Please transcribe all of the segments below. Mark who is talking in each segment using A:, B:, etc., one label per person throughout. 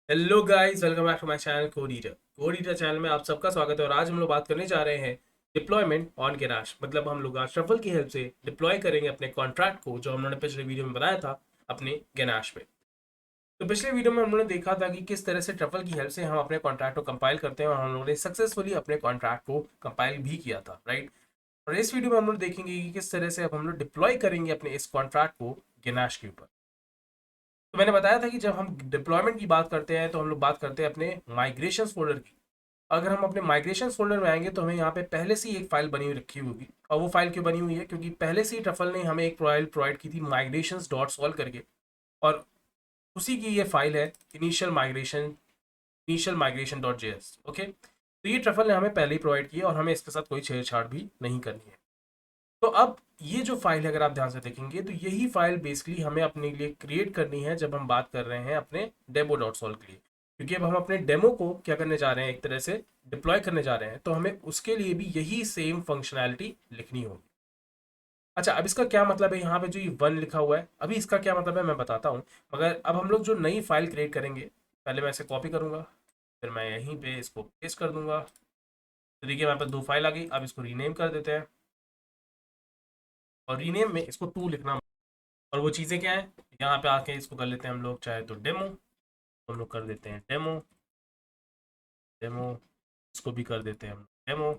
A: Hello guys, welcome back to my channel code eater channel में आप सबका स्वागत है। और आज हम लोग बात करने जा रहे हैं डिप्लॉयमेंट ऑन गैनाश। मतलब हम लोग आज ट्रफल की हेल्प से डिप्लॉय करेंगे अपने कॉन्ट्रैक्ट को, जो हमने पिछले वीडियो में बनाया था अपने गैनाश पे। तो पिछले वीडियो में हम लोगों ने देखा था कि किस तरह से ट्रफल की हेल्प से हम अपने कॉन्ट्रैक्ट को कंपाइल करते हैं, और हम लोगों ने सक्सेसफुली अपने कॉन्ट्रैक्ट को कंपाइल भी किया था, राइट। और इस वीडियो में हम लोग देखेंगे कि किस तरह से अब हम लोग डिप्लॉय करेंगे अपने इस कॉन्ट्रैक्ट को गैनाश के ऊपर। तो मैंने बताया था कि जब हम डिप्लॉयमेंट की बात करते हैं तो हम लोग बात करते हैं अपने माइग्रेशन फोल्डर की। अगर हम अपने माइग्रेशन फोल्डर में आएंगे तो हमें यहाँ पे पहले से ही एक फाइल बनी हुई रखी होगी। और वो फाइल क्यों बनी हुई है? क्योंकि पहले से ही ट्रफल ने हमें एक फाइल प्रोवाइड की थी माइग्रेशन डॉट सॉल्व करके। और उसी की ये फाइल है initial migration dot JS. Okay, तो ये ट्रफल ने हमें पहले ही प्रोवाइड किया और हमें इसके साथ कोई छेड़छाड़ भी नहीं करनी है। तो अब ये जो फाइल है, अगर आप ध्यान से देखेंगे तो यही फाइल बेसिकली हमें अपने लिए क्रिएट करनी है जब हम बात कर रहे हैं अपने डेमो डॉट सॉल्व के लिए। क्योंकि अब हम अपने डेमो को क्या करने जा रहे हैं, एक तरह से डिप्लॉय करने जा रहे हैं, तो हमें उसके लिए भी यही सेम फंक्शनैलिटी लिखनी होगी। अच्छा, अब इसका क्या मतलब है? यहाँ पे जो ये वन लिखा हुआ है, अभी इसका क्या मतलब है मैं बताता हूँ। मगर अब हम लोग जो नई फाइल क्रिएट करेंगे, पहले मैं इसे कॉपी करूंगा, फिर मैं यहीं पे इसको पेस्ट कर दूंगा। तो देखिए हमारे पास दो फाइल आ गई। अब इसको रीनेम कर देते हैं, और रीनेम में इसको टू लिखना। और वो चीज़ें क्या है, यहाँ पे आके इसको कर लेते हैं हम लोग, चाहे तो डेमो, हम लोग कर देते हैं डेमो डेमो। इसको भी कर देते हैं हम डेमो।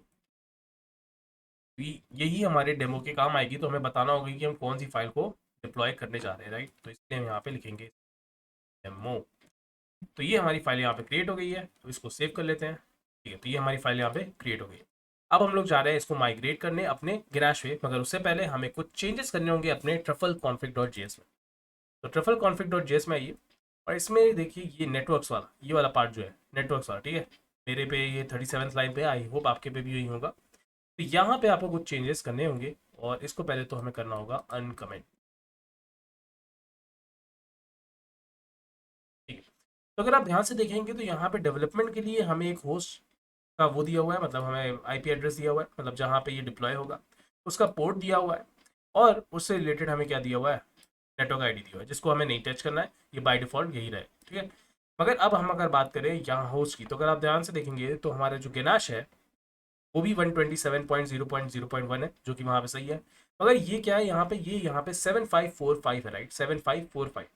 A: यही हमारे डेमो के काम आएगी। तो हमें बताना होगा कि हम कौन सी फाइल को डिप्लॉय करने जा रहे हैं, राइट। तो इसलिए हम यहाँ पे लिखेंगे डेमो। तो ये हमारी फाइल यहाँ पे क्रिएट हो गई है, तो इसको सेव कर लेते हैं। ठीक है, तो ये हमारी फाइल यहाँ पे क्रिएट हो गई है। अब हम लोग जा रहे हैं इसको माइग्रेट करने अपने ग्रैश में, मगर उससे पहले हमें कुछ चेंजेस करने होंगे अपने ट्रफल कॉन्फिग डॉट जेएस में। तो ट्रफल कॉन्फिग डॉट जेएस में आइए, और इसमें देखिए ये नेटवर्क्स वाला, ये वाला पार्ट जो है नेटवर्क्स वाला, ठीक है। मेरे पे ये 37 लाइन पे, आई होप आपके पे भी यही होगा। तो यहाँ पे आपको कुछ चेंजेस करने होंगे, और इसको पहले तो हमें करना होगा अनकमेंट। ठीक है। तो अगर आप ध्यान से देखेंगे तो यहाँ पे डेवलपमेंट के लिए हमें एक होस्ट का वो दिया हुआ है, मतलब हमें आईपी एड्रेस दिया हुआ है, मतलब जहाँ पे ये डिप्लॉय होगा उसका पोर्ट दिया हुआ है। और उससे रिलेटेड हमें क्या दिया हुआ है, नेटवर्क आईडी दिया हुआ है, जिसको हमें नहीं टच करना है। ये बाय डिफॉल्ट यही रहे, ठीक है। मगर अब हम अगर बात करें यहाँ होस्ट की, तो अगर आप ध्यान से देखेंगे तो हमारा जो गेनाश है वो भी 127.0.0.1 है, जो कि वहाँ पे सही है। मगर ये क्या है, यहाँ पे 7545 है, राइट, 7545।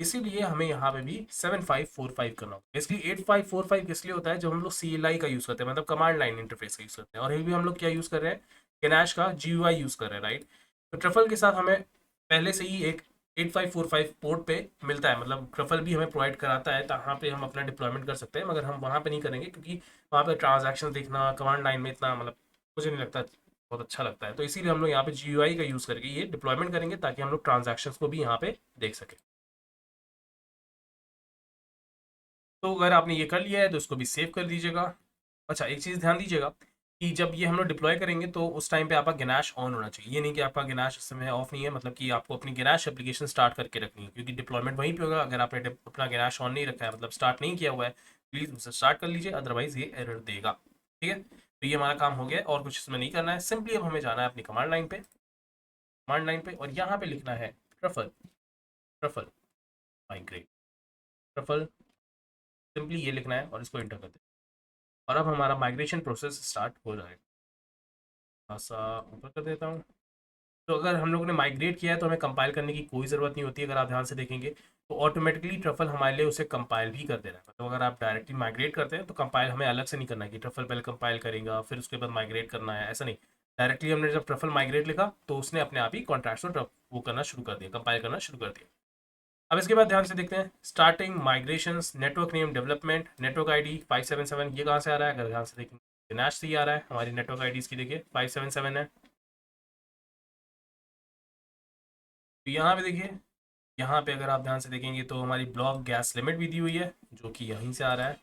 A: इसीलिए हमें यहाँ पे भी 7545 करना होगा। इसलिए 8545 किस लिए होता है? जब हम लोग CLI का यूज़ करते हैं, मतलब कमांड लाइन इंटरफेस का यूज़ करते हैं। और ये भी हम लोग क्या यूज़ कर रहे हैं, गैनाश का GUI यूज़ कर रहे हैं, राइट। तो ट्रफल के साथ हमें पहले से ही एक 8545 पोर्ट पे मिलता है, मतलब ट्रफल भी हमें प्रोवाइड कराता है, जहाँ पे हम अपना डिप्लॉयमेंट कर सकते हैं। मगर हम वहाँ पे नहीं करेंगे, क्योंकि वहाँ पे ट्रांजैक्शन देखना कमांड लाइन में इतना, मतलब मुझे नहीं लगता बहुत अच्छा लगता है। तो इसीलिए हम लोग यहाँ पे GUI का यूज़ करके ये डिप्लॉयमेंट करेंगे, ताकि हम लोग ट्रांजैक्शन को भी यहाँ पे देख सकें। तो अगर आपने ये कर लिया है तो इसको भी सेव कर दीजिएगा। अच्छा, एक चीज़ ध्यान दीजिएगा कि जब ये हम लोग डिप्लॉय करेंगे तो उस टाइम पे आपका गैनाश ऑन होना चाहिए। ये नहीं कि आपका गैनाश इस समय ऑफ नहीं है, मतलब कि आपको अपनी गैनाश एप्लीकेशन स्टार्ट करके रखनी है, क्योंकि डिप्लॉयमेंट वहीं पे होगा। अगर आपने अपना गैनाश ऑन नहीं रखा है, मतलब स्टार्ट नहीं किया हुआ है, प्लीज़ उसे स्टार्ट कर लीजिए, अदरवाइज ये एरर देगा। ठीक है, तो ये हमारा काम हो गया है, और कुछ इसमें नहीं करना है। सिंपली अब हमें जाना है अपनी कमांड लाइन पे, और यहाँ पे लिखना है truffle truffle migrate truffle. Simply ये लिखना है और इसको एंटर कर दें, और अब हमारा माइग्रेशन प्रोसेस स्टार्ट हो जाएगा। थोड़ा सा ऊपर कर देता हूँ। तो अगर हम लोगों ने माइग्रेट किया है तो हमें कंपाइल करने की कोई ज़रूरत नहीं होती। अगर आप ध्यान से देखेंगे तो ऑटोमेटिकली ट्रफल हमारे लिए उसे कंपाइल भी कर दे रहा है। मतलब अगर आप डायरेक्टली माइग्रेट करते हैं तो कंपाइल हमें अलग से नहीं करना है कि ट्रफल पहले कंपाइल करेगा फिर उसके बाद माइग्रेट करना है, ऐसा नहीं। डायरेक्टली हमने जब ट्रफल माइग्रेट लिखा तो उसने अपने आप ही कॉन्ट्रैक्ट्स को वो करना शुरू कर दिया, कंपाइल करना शुरू कर दिया। अब इसके बाद ध्यान से देखते हैं starting migrations, network name, development, network ID 577, ये कहाँ से आ रहा है? अगर ध्यान से देखेंगे विनाश से ही आ रहा है। हमारी नेटवर्क आईडीज़ की देखिए 577 है। तो यहाँ पे देखिए, यहाँ पे अगर आप ध्यान से देखेंगे तो हमारी ब्लॉक गैस लिमिट भी दी हुई है, जो कि यहीं से आ रहा है।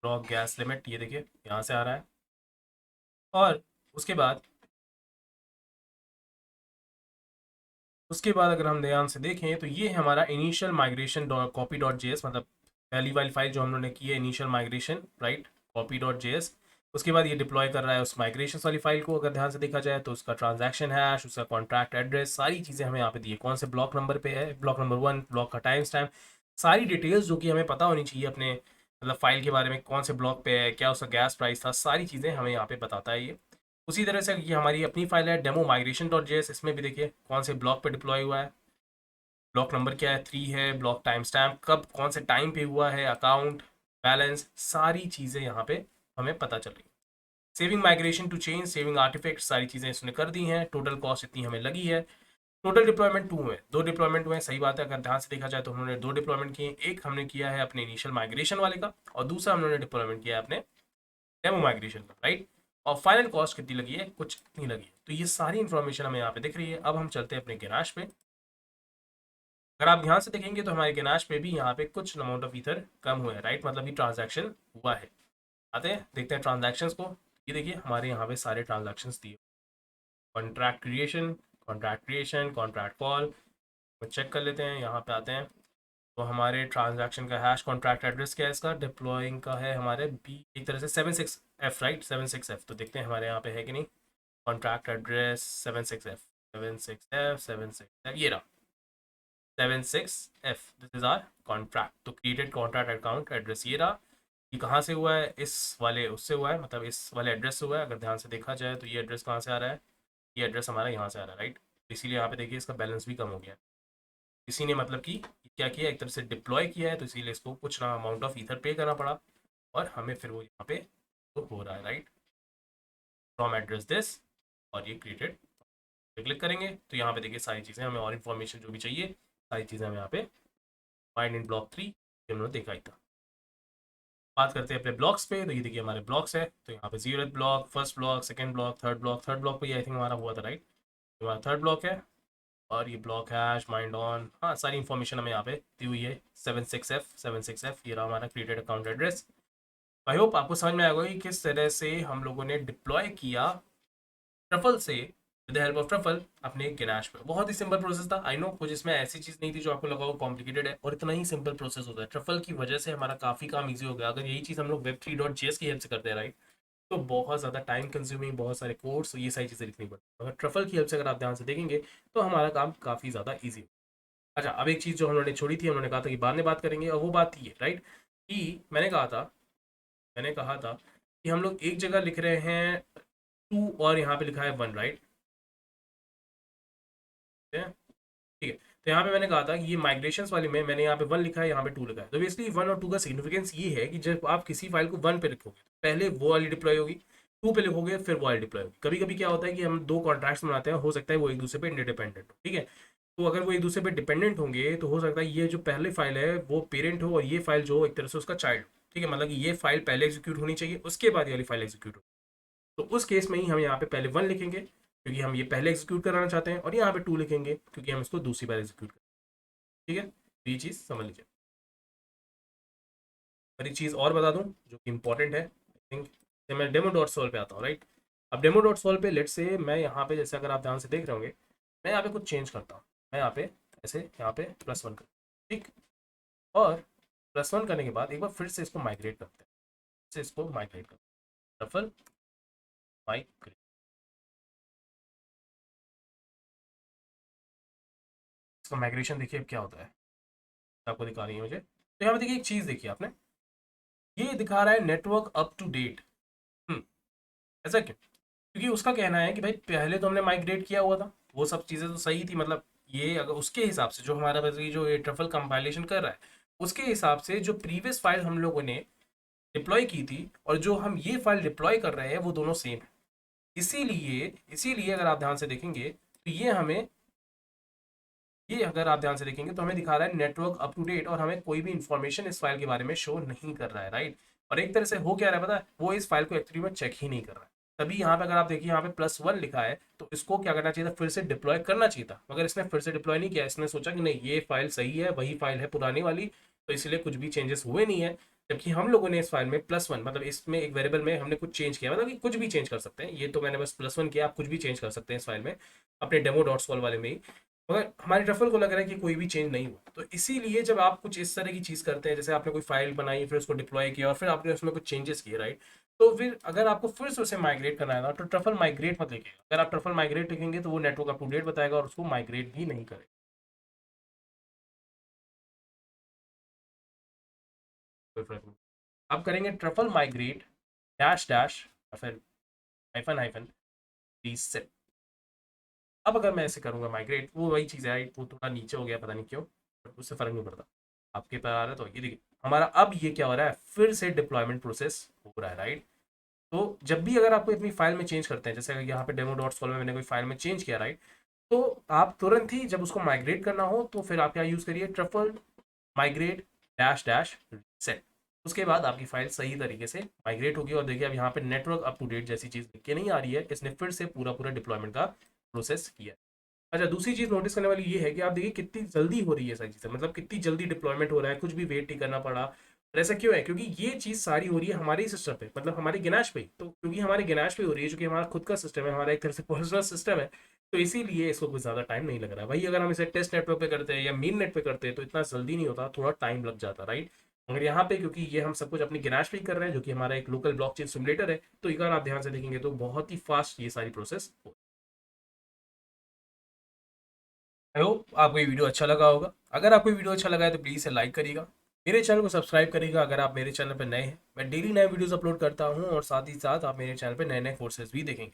A: ब्लॉक गैस लिमिट ये देखिए यहाँ से आ रहा है। और उसके बाद उसके बाद अगर हम ध्यान से देखें तो ये है हमारा initial migration dot copy dot JS, मतलब पहली वाली फाइल जो हम लोगों ने की है initial migration, right, copy dot JS. उसके बाद ये डिप्लॉय कर रहा है उस माइग्रेशन वाली फाइल को। अगर ध्यान से देखा जाए तो उसका ट्रांजैक्शन हैश, उसका कॉन्ट्रैक्ट एड्रेस, सारी चीज़ें हमें यहाँ पे दी है। कौन से ब्लॉक नंबर पे है, ब्लॉक नंबर 1, ब्लॉक का टाइम स्टैम्प, सारी डिटेल्स जो कि हमें पता होनी चाहिए अपने मतलब फाइल के बारे में, कौन से ब्लॉक पे है, क्या उसका गैस प्राइस था, सारी चीज़ें हमें यहाँ पे बताता है ये। उसी तरह से ये हमारी अपनी फाइल है डेमो माइग्रेशन डॉट जेएस, इसमें भी देखिए कौन से ब्लॉक पे डिप्लॉय हुआ है, ब्लॉक नंबर क्या है, 3 है, ब्लॉक टाइम स्टैम्प कब कौन से टाइम पे हुआ है, अकाउंट बैलेंस, सारी चीज़ें यहाँ पे हमें पता चल रही है। Saving migration to change, saving artifact, सारी चीज़ें इसने कर दी हैं। टोटल कॉस्ट इतनी हमें लगी है। टोटल डिप्लॉयमेंट 2 हुए, 2 डिप्लॉयमेंट हुए, सही बात है। अगर ध्यान से देखा जाए तो उन्होंने 2 डिप्लॉयमेंट किए, एक हमने किया है अपने इनिशियल माइग्रेशन वाले का और दूसरा हमने डिप्लॉयमेंट किया है अपने डेमो माइग्रेशन का, राइट। और फाइनल कॉस्ट कितनी लगी है, कुछ इतनी लगी है। तो ये सारी इन्फॉर्मेशन हमें यहाँ पे दिख रही है। अब हम चलते हैं अपने गैनाश पे। अगर आप ध्यान से देखेंगे तो हमारे गैनाश पे भी यहाँ पे कुछ अमाउंट ऑफ ईथर कम हुआ है, राइट, मतलब ये ट्रांजैक्शन हुआ है। आते हैं देखते हैं ट्रांजैक्शंस को। ये देखिए हमारे यहाँ पे सारे ट्रांजैक्शंस दिए, contract creation, contract creation, contract call, check कर लेते हैं। यहाँ पे आते हैं तो हमारे ट्रांजैक्शन का हैश कॉन्ट्रैक्ट एड्रेस क्या है, इसका डिप्लॉइंग का है हमारे बी, एक तरह से 76F, राइट, 76F। तो देखते हैं हमारे यहाँ पे है कि नहीं। Contract address 76F, 76F, 76F, ये रहा 76F, this is our contract. तो क्रिएटेड कॉन्ट्रैक्ट अकाउंट एड्रेस ये रहा। ये कहाँ से हुआ है, इस वाले उससे हुआ है, मतलब इस वाले एड्रेस से हुआ है। अगर ध्यान से देखा जाए तो ये एड्रेस कहाँ से आ रहा है, ये एड्रेस हमारा यहाँ से आ रहा है, राइट। इसीलिए यहाँ पे देखिए इसका बैलेंस भी कम हो गया है। इसी ने मतलब कि क्या किया, एक तरफ से डिप्लॉय किया है, तो इसीलिए इसको कुछ ना अमाउंट ऑफ ईथर पे करना पड़ा और हमें फिर वो यहाँ पे तो हो रहा है, राइट, फ्रॉम एड्रेस दिस, और ये क्रिएटेड पे क्लिक करेंगे तो यहाँ पे देखिए सारी चीज़ें हमें और इन्फॉर्मेशन जो भी चाहिए सारी चीज़ें हमें यहाँ पे फाइंड इन ब्लॉक 3 उन्होंने देखा ही था। बात करते हैं अपने ब्लॉक्स पे, तो ये देखिए हमारे ब्लॉक्स है। तो यहाँ पे 0th block, first block, second block, third block, third block पे आई थिंक हमारा हुआ था, राइट। हमारा थर्ड ब्लॉक है और ये ब्लॉक हैश माइंड ऑन, हाँ सारी इन्फॉर्मेशन हमें यहाँ पे दी हुई है। 76F ये रहा हमारा created account address. I hope आपको समझ में आएगा कि किस तरह से हम लोगों ने डिप्लॉय किया ट्रफल से, with the help of truffle, अपने गैनाश पे। बहुत ही सिंपल प्रोसेस था, आई नो कुछ इसमें ऐसी चीज़ नहीं थी जो आपको लगा हो कॉम्प्लिकेटेड है, और इतना ही सिंपल प्रोसेस होता है। ट्रफल की वजह से हमारा काफ़ी काम ईजी हो गया। अगर यही चीज़ हम लोग web3.js की हेल्प से करते हैं, राइट, तो बहुत ज़्यादा टाइम कंज्यूमिंग, बहुत सारे कोड्स, ये सारी चीज़ें लिखनी पड़ती है। अगर ट्रफल की हेल्प से अगर आप ध्यान से देखेंगे तो हमारा काम काफ़ी ज़्यादा ईजी है। अच्छा, अब एक चीज़ जो उन्होंने छोड़ी थी, उन्होंने कहा था कि बाद में बात करेंगे, और वो बात थी ये, राइट, कि मैंने कहा था कि हम लोग एक जगह लिख रहे हैं 2 और यहाँ पे लिखा है 1, राइट। ठीक है, तो यहाँ पे मैंने कहा था कि ये माइग्रेशंस वाले में मैंने यहाँ पे 1 लिखा है, यहाँ पे 2 लिखा है। तो बेसिकली 1 और 2 का सिग्निफिकेंस ये है कि जब आप किसी फाइल को 1 पे लिखोगे तो पहले वो वाली डिप्लॉय होगी, 2 पे लिखोगे फिर वो वाली डिप्लॉय होगी। कभी कभी क्या होता है कि हम 2 कॉन्ट्रैक्ट्स बनाते हैं, हो सकता है वो एक दूसरे पे इंडिपेंडेंट हो, ठीक है। तो अगर वो एक दूसरे पे डिपेंडेंट होंगे तो हो सकता है ये जो पहले फाइल है वो पेरेंट हो और ये फाइल जो एक तरह से उसका चाइल्ड हो, ठीक है। मतलब कि ये फाइल पहले एग्जीक्यूट होनी चाहिए, उसके बाद ये वाली फाइल एग्जीक्यूट हो। तो उस केस में ही हम यहाँ पे पहले 1 लिखेंगे क्योंकि हम ये पहले एग्जीक्यूट कराना चाहते हैं, और यहाँ पे 2 लिखेंगे क्योंकि हम इसको दूसरी बार एग्जीक्यूट करें, ठीक है। तो ये चीज़ समझ लीजिए। और एक चीज़ और बता दूं जो कि इंपॉर्टेंट है, आई थिंक, मैं डेमो डॉट सॉल्व पे आता हूँ, राइट। अब डेमो डॉट सॉल्व पे लेट से मैं यहाँ पे, जैसे अगर आप ध्यान से देख रहे होंगे, मैं यहाँ पे कुछ चेंज करता हूँ। मैं यहाँ पे ऐसे यहाँ पे +1 कर, ठीक, और +1 करने के बाद एक बार फिर से इसको माइग्रेट करते हैं, फिर से इसको माइग्रेट करते हैं, सफल माइग्रेट। इसका माइग्रेशन देखिए अब क्या होता है, आपको दिखा रही है मुझे। तो यहाँ पे देखिए एक चीज़ देखिए आपने, ये दिखा रहा है नेटवर्क अप टू डेट। ऐसा क्यों? क्योंकि उसका कहना है कि भाई पहले तो हमने माइग्रेट किया हुआ था, वो सब चीज़ें तो सही थी, मतलब ये अगर उसके हिसाब से जो हमारा बस ये जो ये ट्रफल कंपाइलेशन कर रहा है उसके हिसाब से जो प्रीवियस फाइल हम लोगों ने डिप्लॉय की थी और जो हम ये फाइल डिप्लॉय कर रहे हैं वो दोनों सेम है। इसीलिए इसीलिए अगर आप ध्यान से देखेंगे तो ये अगर आप ध्यान से देखेंगे तो हमें दिखा रहा है नेटवर्क अप टू डेट, और हमें कोई भी इंफॉर्मेशन इस फाइल के बारे में शो नहीं कर रहा है, राइट। और एक तरह से हो क्या रहा है पता है, वो इस फाइल को एक्चुअली में चेक ही नहीं कर रहा है। तभी यहाँ पे अगर आप देखिए यहाँ पे +1 लिखा है, तो इसको क्या करना चाहिए था, फिर से डिप्लॉय करना चाहिए था, मगर इसने फिर से डिप्लॉय नहीं किया। इसने सोचा कि नहीं ये फाइल सही है, वही फाइल है पुरानी वाली, तो इसलिए कुछ भी चेंजेस हुए नहीं है। जबकि हम लोगों ने इस फाइल में +1, मतलब इसमें एक वेरिएबल में हमने कुछ चेंज किया, मतलब कि कुछ भी चेंज कर सकते हैं। ये तो मैंने बस +1 किया, आप कुछ भी चेंज कर सकते हैं इस फाइल में, अपने डेमो डॉट सॉल्व वाले में ही। मगर हमारे ट्रफल को लग रहा है कि कोई भी चेंज नहीं हुआ। तो इसीलिए जब आप कुछ इस तरह की चीज़ करते हैं, जैसे आपने कोई फाइल बनाई फिर उसको डिप्लॉय किया और फिर आपने उसमें कुछ चेंजेस किए, राइट, तो फिर अगर आपको फिर से उसे माइग्रेट करना है ना, तो ट्रफल माइग्रेट मत लिखिएगा। अगर आप ट्रफल माइग्रेट लिखेंगे तो वो नेटवर्क अप टू डेट बताएगा और उसको माइग्रेट भी नहीं करेगा। कोई फर्क नहीं। अब करेंगे ट्रफल माइग्रेट डैश डैश फिर हाइफन हाइफन रीसेट। अब अगर मैं ऐसे करूँगा माइग्रेट, वो वही चीज़ है, वो थोड़ा नीचे हो गया पता नहीं क्यों, बट उससे फ़र्क नहीं पड़ता। आपके पास आ रहा है तो ये देखिए हमारा अब ये क्या हो रहा है, फिर से डिप्लॉयमेंट प्रोसेस हो रहा है, राइट। तो जब भी अगर आपको अपनी फाइल में चेंज करते हैं, जैसे अगर यहाँ पे डेमो डॉट कॉल में मैंने कोई फाइल में चेंज किया, राइट, तो आप तुरंत ही जब उसको माइग्रेट करना हो तो फिर आप क्या यूज़ करिए, truffle migrate dash dash set. उसके बाद आपकी फाइल सही तरीके से माइग्रेट होगी। और देखिए अब यहाँ पे नेटवर्क अप टू डेट जैसी चीज़ लिख के नहीं आ रही है, इसने फिर से पूरा पूरा डिप्लॉयमेंट का प्रोसेस किया है। अच्छा, दूसरी चीज़ नोटिस करने वाली ये है कि आप देखिए कितनी जल्दी हो रही है सारी चीज़ें, मतलब कितनी जल्दी डिप्लॉयमेंट हो रहा है, कुछ भी वेट नहीं करना पड़ा। और ऐसा क्यों है, क्योंकि ये चीज़ सारी हो रही है हमारे ही सिस्टम पे, मतलब हमारे गैनाश पे ही। तो क्योंकि हमारे गैनाश पे हो रही है, क्योंकि हमारा खुद का सिस्टम है, हमारा एक तरह से पर्सनल सिस्टम है, तो इसीलिए इसको कुछ ज़्यादा टाइम नहीं लग रहा है। वही अगर हम इसे टेस्ट नेटवर्क पे करते हैं या मेन नेट पे करते हैं तो इतना जल्दी नहीं होता, थोड़ा टाइम लग जाता, राइट। मगर यहाँ पे क्योंकि ये हम सब कुछ अपनी गैनाश पे ही कर रहे हैं, जो कि हमारा एक लोकल ब्लॉकचेन सिमुलेटर है, तो अगर आप ध्यान से देखेंगे तो बहुत ही फास्ट ये सारी प्रोसेस हो। आई होप आपको ये वीडियो अच्छा लगा होगा। अगर आपको ये वीडियो अच्छा लगा है तो प्लीज़ इसे लाइक करिएगा, मेरे चैनल को सब्सक्राइब करिएगा अगर आप मेरे चैनल पर नए हैं। मैं डेली नए वीडियोस अपलोड करता हूँ और साथ ही साथ आप मेरे चैनल पे नए नए कोर्सेज भी देखेंगे।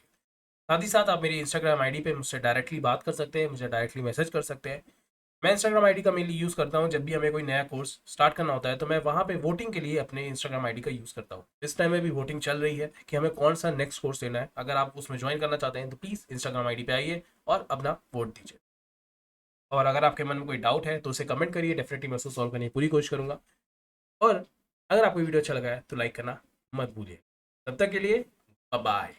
A: साथ ही साथ आप मेरी इंस्टाग्राम आईडी पे मुझसे डायरेक्टली बात कर सकते हैं, मुझे डायरेक्टली मैसेज कर सकते हैं। मैं इंस्टाग्राम आईडी का मेनली यूज़ करता हूँ जब भी हमें कोई नया कोर्स स्टार्ट करना होता है, तो मैं वहाँ पे वोटिंग के लिए अपने इंस्टाग्राम आईडी का यूज़ करता हूँ। इस टाइम में भी वोटिंग चल रही है कि हमें कौन सा नेक्स्ट कोर्स लेना है। अगर आप उसमें ज्वाइन करना चाहते हैं तो प्लीज़ इंस्टाग्राम आईडी पे आइए और अपना वोट दीजिए। और अगर आपके मन में कोई डाउट है तो उसे कमेंट करिए, डेफिनेटली मैं उसको सॉल्व करने की पूरी कोशिश करूँगा। और अगर आपको वीडियो अच्छा लगा है तो लाइक करना मत भूलिए। तब तक के लिए बाय बाय।